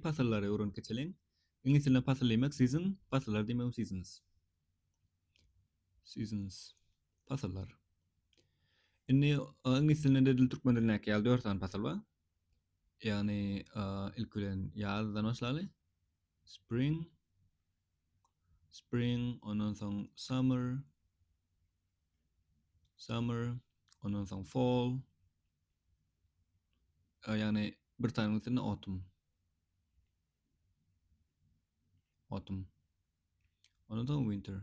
pasylary öwrenip geçelim. İngilis dilinde pasıl demek season, pasyllar demek seasons. Seasons. Pasyllar. Inni İngilis dilinde dil Türkmen diline geldi 4 tane pasıl var. Yani ilk ölen yazdan başladı. Spring, ondan soň summer, ondan soň fall. Yani bir tane dilinde autumn. Ondan soň winter.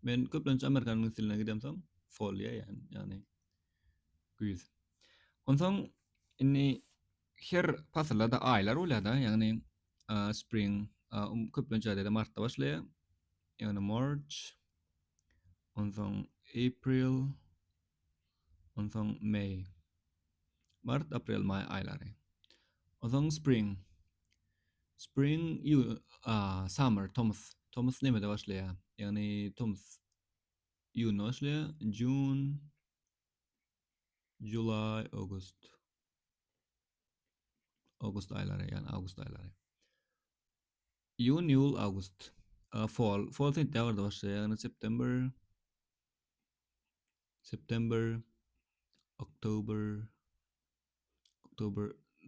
Men köplençe Amerikan İngilis diline gidemsem fall ya yani güz. Ondan soň inni her pasyllarda aylar bolýar yani spring köplençe ýerde martda başlaýar. Yani March, ondan soň April, ondan soň May. Mart, April, May aylary. Ondan soň spring summer, Thomas nemede başlaýar. Yani Thomas ýuny başlaýar, June, July, August aylary yani August aylary. Iyun, ýul, August. Fall sentýabrda başlaýar yani September, October,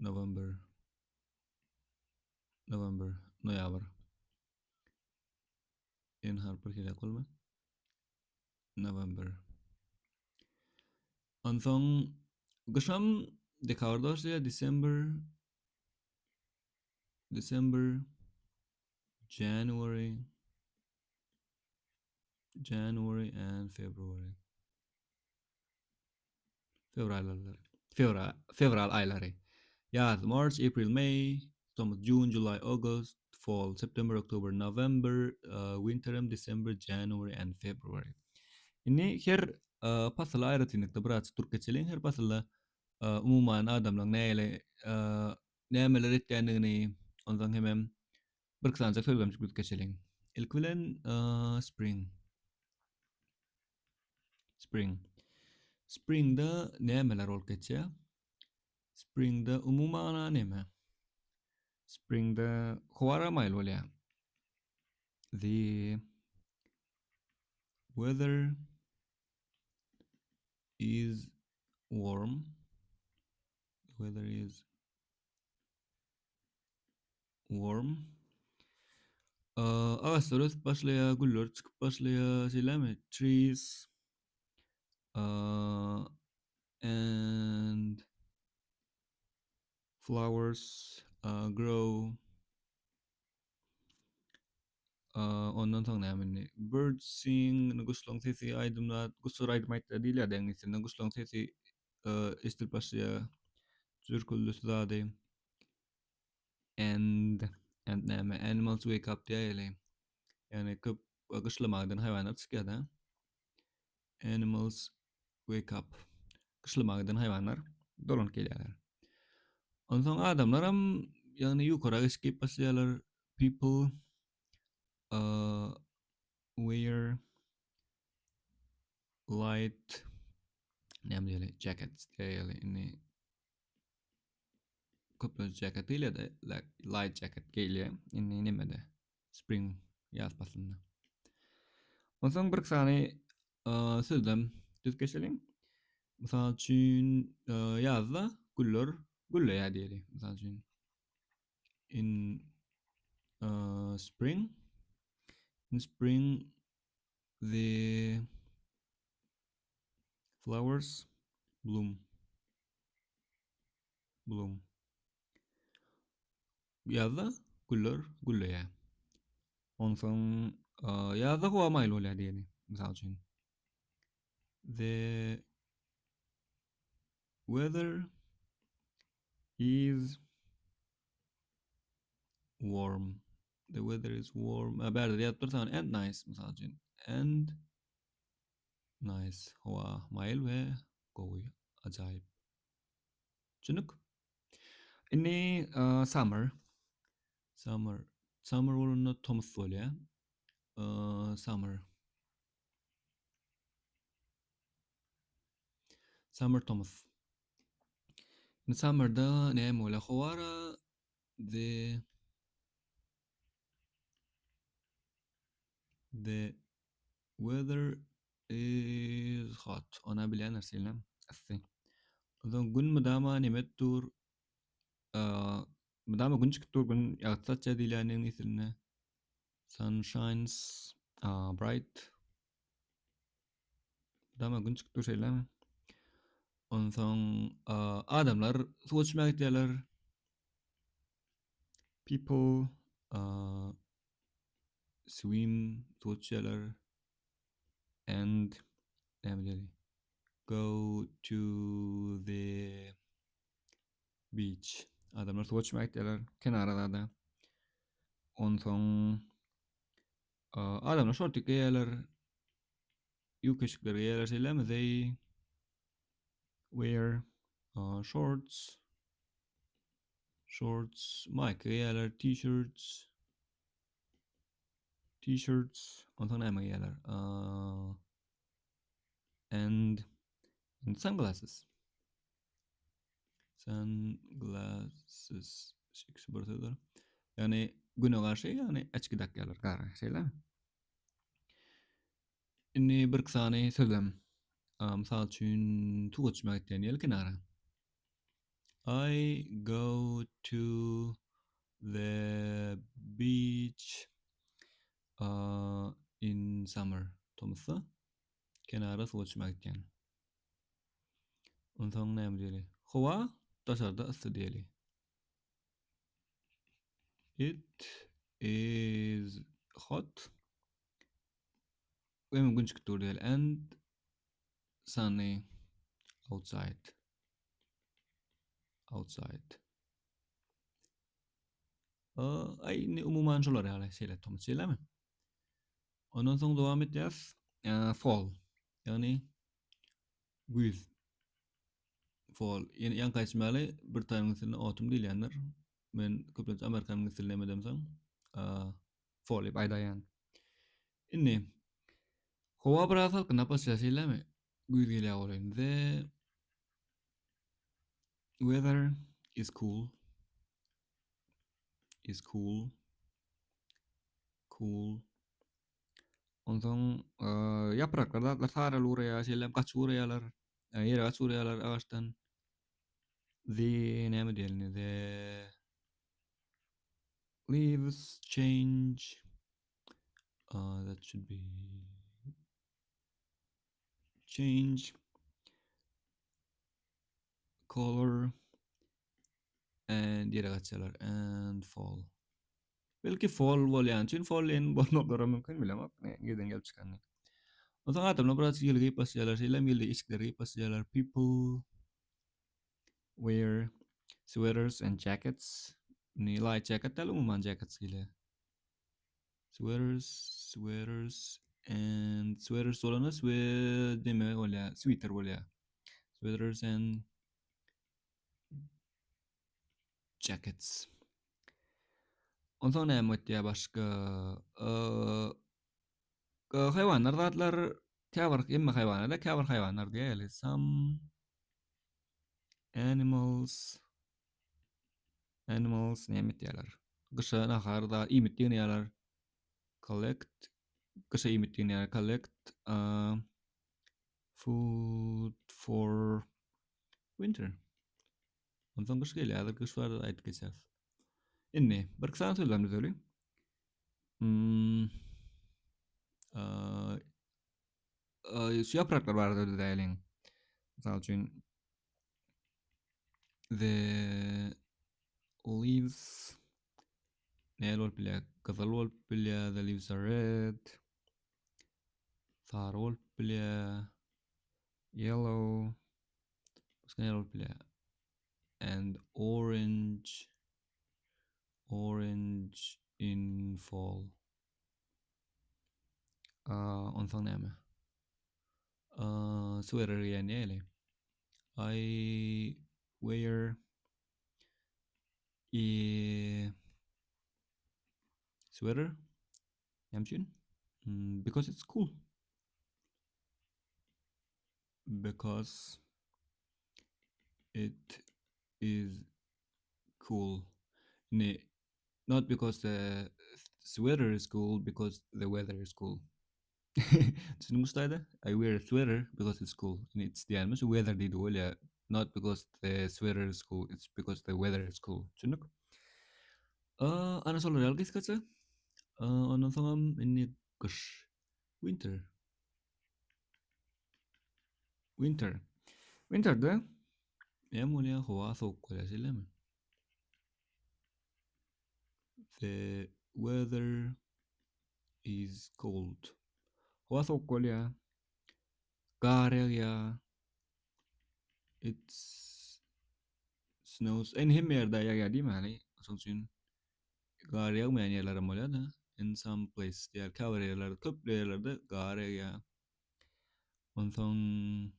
November, noýabr. En harper hile kolma. November. Ondan soň gyşam dekabrda başlaýar, December, January and February. Fevral aylary. Yaz March, April, May, June, July, August, fall, September, October, November, winter, December, January and February. Ini her pasyla aýratynykda biraz türk geçelim. Her pasyla umuman adamlaryň nämeler etýändigini, ondan hemem bir kısaca söylemçik geçelim. İlk bilen Springda nämeler bolup geçýär? Springda umuman näme? Springda howara maýl bolýar. The weather is warm. Ağaçlar başlaýar, güller çykyp başlaýar, şeýlemi? Trees and flowers grow. Ondan soň näme? Birds sing, guşlaň sesi aýdymlar, guşlar aýdym diýilýär deňizde, guşlaň sesi estilip başlaýar. Türküldi zady. And näme? Animals wake up diýeli. Yani köp gışlamagdan haýwanlar çykýar da. Animals wake up. Gışlamagdan haýwanlar dolanyp gelýärler. Ondan soň adamlar hem yani ýokara çykyp başlaýarlar. People wear light jackets diýeli. Ini köpler jacket diýilýär de light jacket giyilýär. Ini nimede? Spring ýaz paslynda. Ondan soň bir sany sözlem düz geçelim. Mysal üçin ýazda gülleýär diýeli. Mysal üçin in spring the flowers bloom. Ýazda gülleýär. Ondan soň ýazda howa maýl bolýar diýeli. Mysal üçin the weather is warm. Berde ýatypdyrsam and nice mysal üçin. And nice. Howa maýl we gowy, ajaýyp. Çynyk. Ini summer bolanda Thomas bolýar. Summer Thomas. in summer'da näme howara the weather is hot. Ona bilen narseler. Assi. Odan gün mudama nimettur mudama gün çıktur gün yağtsatça dilanen isilne. Sun shines bright. Mudama gün çıktur şeyler. Ondan adamlar soğuçmak ettiler. People swim soğuçlar and go to the beach. Adamlar soğuçmak ettiler kenarlarda. Ondan adamlar şortik giyerler. Yukaşıkları giyerler şeyler mi? They wear shorts, Mike giyerler, t-shirts, ondan näme giyerler? And sunglasses. Six birthday. Yani güne karşı yani açık dakikalar kara şeyler. Inni bir saniye sözlem. Misal üçün tuğuçmak ettiğin yer kenara. I go to the beach in summer. Tomsa kenara tuğuçmak ettiğin. Ondan näme diýeli? Hova dışarıda ısı diýeli. It is hot. When gün çıktığı diýeli. And sunny outside. Ay ne umuman şolar ýaly şeyler tomsa şeylermi? Ondan soň dowam etýäs. Fall. Yani güz. Fall. Yani yan kaçmaly bir taýyň dilinde autumn diýilýändir. Men köpünç Amerikan diline medemseň. Fall diýip aýdaýan. Inni howa biraz halkyna başlaýarmy? Güz gelýär bolan. The weather is cool. Ondan yapraklar saraly urýar, şeýle gaçurýarlar. Ýere gaçurýarlar agaçdan. The näme diýelini? The leaves change. That should be change color and ýere gaçýarlar and fall. Belki fall bolýan üçin fall en bolmaklary mümkin bilemok. Nereden gelip çykany. Ondan adamlar biraz ýylgyp başlaýarlar, şeýle milli işleri başlaýarlar. People wear sweaters and jackets. Light jacket da umuman jackets gile. Sweaters and sweaters olana deme bolýar, sweater bolýar. Sweaters and jackets. Ondan näme etdiýär başga? Hayvanlar zatlar täwir emme hayvanlar da täwir hayvanlar diýeli. Some animals näme etdiýärler? Gysha naharda imitdiýärler. Collect food for winter. Ondan gyş gelýär, gyş barda aýdyp geçer. Inni bir kısa sözlemde söyleyeyim. Şu yapraklar var da diýelim. Misal üçin the leaves näle bolup bilýär? Gyzyl bolup bilýär. The leaves are red. Sary bolup bilýär. Yellow. Başga näle bolup bilýär? And orange in fall. Ondan näme? Sweater ýene. I wear a sweater. Yamçın? Because it's cool. Because it is cool. Not because the sweater is cool, because the weather is cool. Sen Mustayda, I wear a sweater because it's cool. And it's the almost weather did well, not because the sweater is cool, it's because the weather is cool. Cunuk. Ana solo real guys kaca. Ana songam ini kush. Winter. Winter. Winter ده يعمل يا هو فوق ولا سلام. The weather is cold. هو فوق ولا قارة. It's snows. En hem yerde ya değil mi hani? Sonuçta gar yağmayan yerler ama da in some place diğer cover yerlerde top yerlerde gar ya. Ondan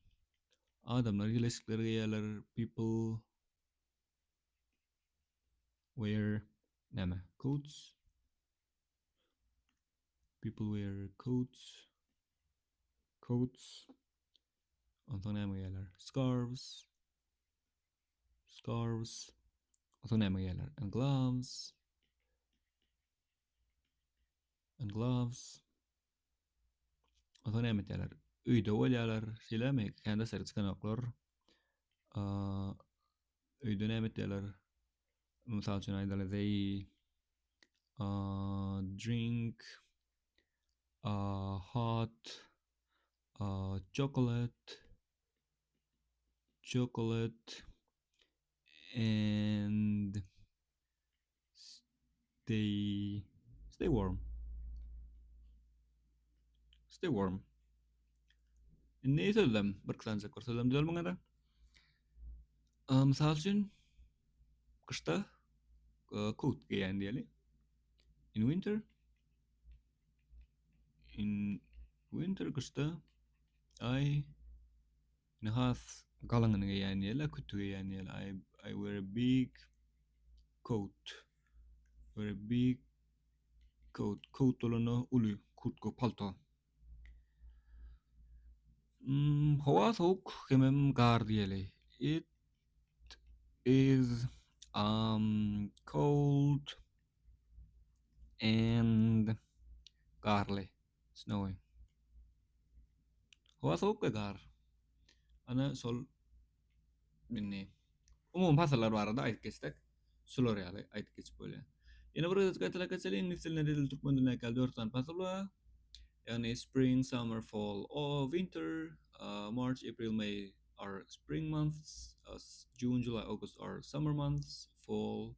adamlar ilişkileri yerler people wear nema coats. People wear coats. Ondan nema yerler scarves. Ondan nema yerler and gloves. Ondan nema yerler uyda olyalar. Silemek kendi sertskan oklar. Uyda nema yerler. Misal için aydalar they drink hot chocolate and stay warm. Ini söylem berkesan sekor söylem diyor mengada. Misal için kışta coat giyen diyelim. In winter kışta I nahas galangan giyen diyelim, kutu giyen diyelim. I wear a big coat. Coat olana ulu coat ko palto. Hava soğuk kemem gar diyelim. It is cold and garly, snowy. Hava soğuk ve gar. Ana sol minni. Pasyllar barada ayt geçsek, sulor ýaly ayt geçip bolýar. Ýene bir gaýtala geçeli ingliz diline dil türkmen diline kel 4 tane pasyllar. Yani spring, summer, fall, winter, March, April, May are spring months, June, July, August are summer months, fall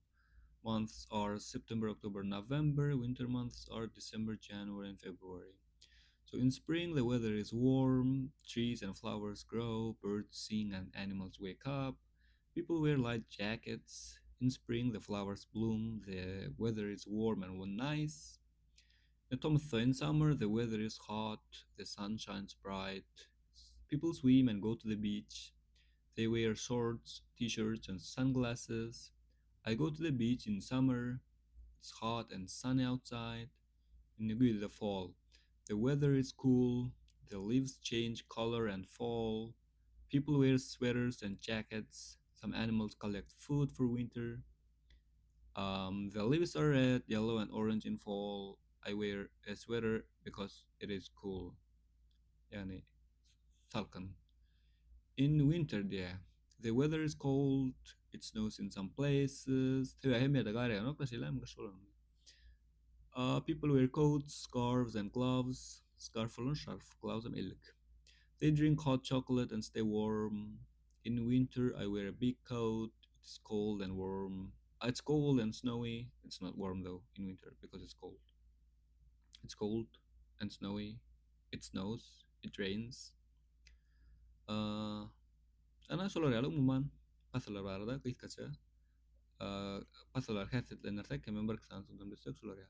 months are September, October, November, winter months are December, January, and February. So in spring, the weather is warm, trees and flowers grow, birds sing, and animals wake up. People wear light jackets. In spring, the flowers bloom, the weather is warm and nice. In summer, the weather is hot, the sun shines bright. People swim and go to the beach. They wear shorts, t-shirts, and sunglasses. I go to the beach in summer. It's hot and sunny outside. In the fall, the weather is cool. The leaves change color and fall. People wear sweaters and jackets. Some animals collect food for winter. The leaves are red, yellow, and orange in fall. I wear a sweater because it is cool. Yani salkın. In winter, yeah, the weather is cold. It snows in some places. People wear coats, scarves, and gloves. Scarf and scarf, gloves and ilk. They drink hot chocolate and stay warm. In winter, I wear a big coat. It's cold and warm. It's cold and snowy. It's not warm though in winter because it's cold. It's cold and snowy. It snows. It rains. Ana solo real umuman pasyllar barada gysgaça pasyllar häsiýetlenersek hemen bir kısan sözüm desek solo real.